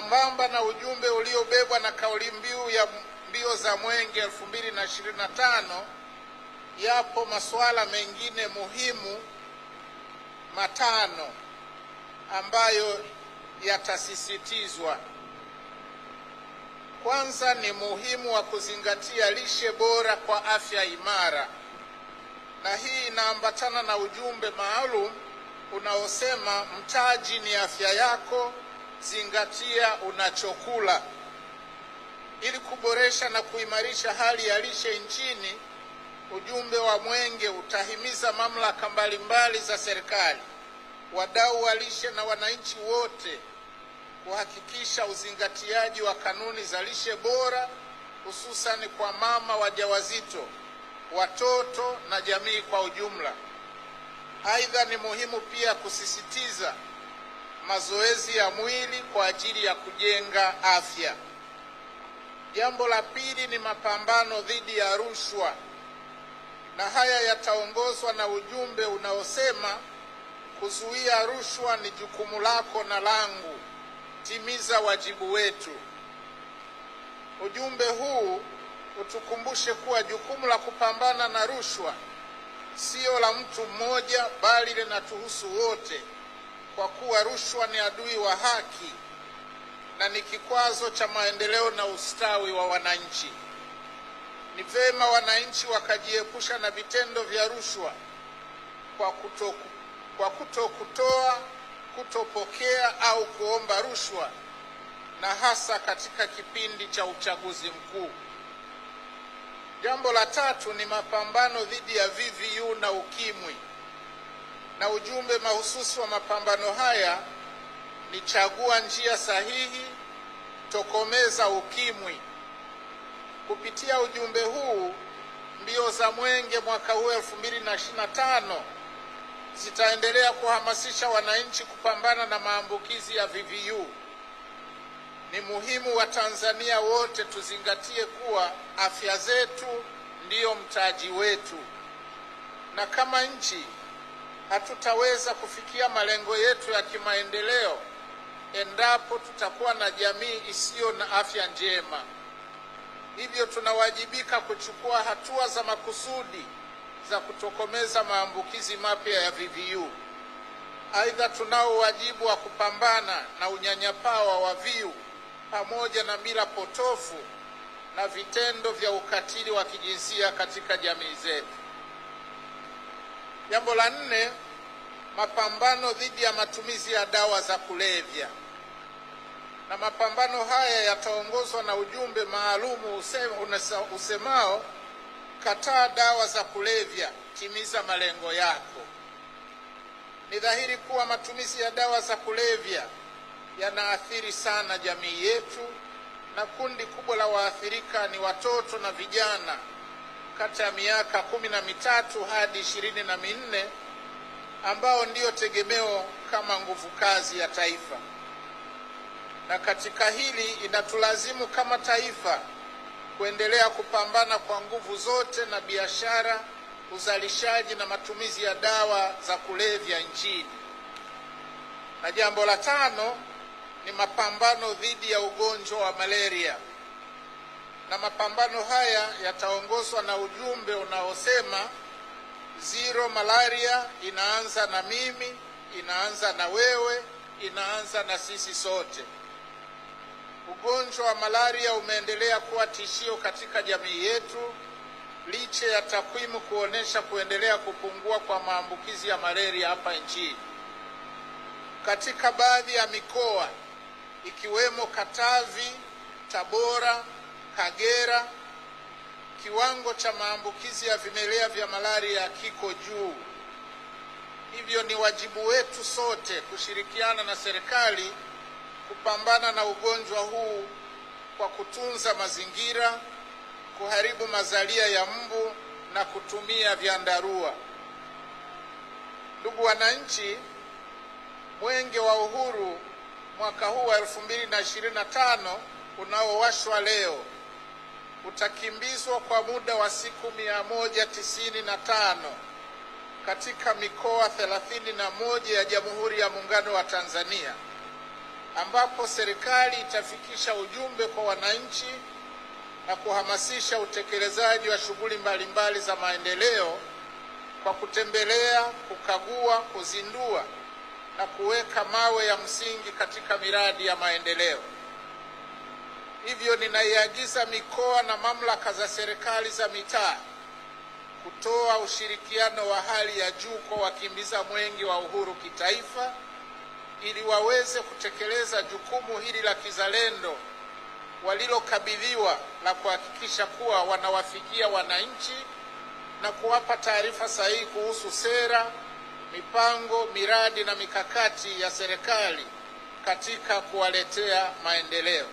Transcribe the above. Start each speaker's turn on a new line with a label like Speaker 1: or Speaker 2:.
Speaker 1: Sambamba na ujumbe uliobebwa na kauli mbiu ya mbio za Mwenge 2025, yapo masuala mengine muhimu matano ambayo yatasisitizwa. Kwanza ni muhimu wa kuzingatia lishe bora kwa afya imara, na hii inaambatana na ujumbe maalum unaosema mtaji ni afya yako, zingatia unachokula. Ili kuboresha na kuimarisha hali ya lishe nchini, ujumbe wa Mwenge utahimiza mamlaka mbalimbali za serikali, wadau wa lishe na wananchi wote kuhakikisha uzingatiaji wa kanuni za lishe bora, hususan kwa mama wajawazito, watoto na jamii kwa ujumla. Aidha, ni muhimu pia kusisitiza mazoezi ya mwili kwa ajili ya kujenga afya. Jambo la pili ni mapambano dhidi ya rushwa, na haya yataongozwa na ujumbe unaosema kuzuia rushwa ni jukumu lako na langu, timiza wajibu wetu. Ujumbe huu utukumbushe kuwa jukumu la kupambana na rushwa sio la mtu mmoja, bali linatuhusu wote, kwa kuwa rushwa ni adui wa haki na ni kikwazo cha maendeleo na ustawi wa wananchi. Ni vema wananchi wakajiepusha na vitendo vya rushwa kwa kutokutoa, kutopokea au kuomba rushwa, na hasa katika kipindi cha uchaguzi mkuu. Jambo la tatu ni mapambano dhidi ya VVU na ukimwi, na ujumbe mahususi wa mapambano haya ni chagua njia sahihi, tokomeza ukimwi. Kupitia ujumbe huu, mbio za Mwenge mwaka huu 2025 zitaendelea kuhamasisha wananchi kupambana na maambukizi ya VVU. Ni muhimu Watanzania wote tuzingatie kuwa afya zetu ndiyo mtaji wetu, na kama nchi hatutaweza kufikia malengo yetu ya kimaendeleo endapo tutakuwa na jamii isiyo na afya njema. Hivyo tunawajibika kuchukua hatua za makusudi za kutokomeza maambukizi mapya ya VVU. Aidha, tunao wajibu wa kupambana na unyanyapaa wa waviu pamoja na mila potofu na vitendo vya ukatili wa kijinsia katika jamii zetu. Jambo la nne, mapambano dhidi ya matumizi ya dawa za kulevya. Na mapambano haya yataongozwa na ujumbe maalumu usemao kataa dawa za kulevya, timiza malengo yako. Ni dhahiri kuwa matumizi ya dawa za kulevya yanaathiri sana jamii yetu, na kundi kubwa la waathirika ni watoto na vijana kati ya miaka 13 hadi 24 ambao ndio tegemeo kama nguvu kazi ya taifa. Na katika hili inatulazimu kama taifa kuendelea kupambana kwa nguvu zote na biashara, uzalishaji na matumizi ya dawa za kulevya nchini. Na jambo la tano ni mapambano dhidi ya ugonjwa wa malaria. Na mapambano haya yataongozwa na ujumbe unaosema zero malaria inaanza na mimi, inaanza na wewe, inaanza na sisi sote. Ugonjwa wa malaria umeendelea kuwa tishio katika jamii yetu licha ya takwimu kuonesha kuendelea kupungua kwa maambukizi ya malaria hapa nchini. Katika baadhi ya mikoa ikiwemo Katavi, Tabora, Kagera, kiwango cha maambukizi ya vimelea vya malaria kiko juu. Hivyo ni wajibu wetu sote kushirikiana na serikali kupambana na ugonjwa huu kwa kutunza mazingira, kuharibu mazalia ya mbu na kutumia vyandarua. Ndugu wananchi, Mwenge wa Uhuru mwaka huu wa 2025 unaowashwa leo utakimbizwa kwa muda wa siku 195 katika mikoa 31 ya Jamhuri ya Muungano wa Tanzania, ambapo serikali itafikisha ujumbe kwa wananchi na kuhamasisha utekelezaji wa shughuli mbalimbali za maendeleo kwa kutembelea, kukagua, kuzindua na kuweka mawe ya msingi katika miradi ya maendeleo. Hivyo ninaiagiza mikoa na mamlaka za serikali za mitaa kutoa ushirikiano wa hali ya juu kwa wakimbiza mwenge wa uhuru kitaifa ili waweze kutekeleza jukumu hili la kizalendo walilokabidhiwa la kuhakikisha kuwa wanawafikia wananchi na kuwapa taarifa sahihi kuhusu sera, mipango, miradi na mikakati ya serikali katika kuwaletea maendeleo.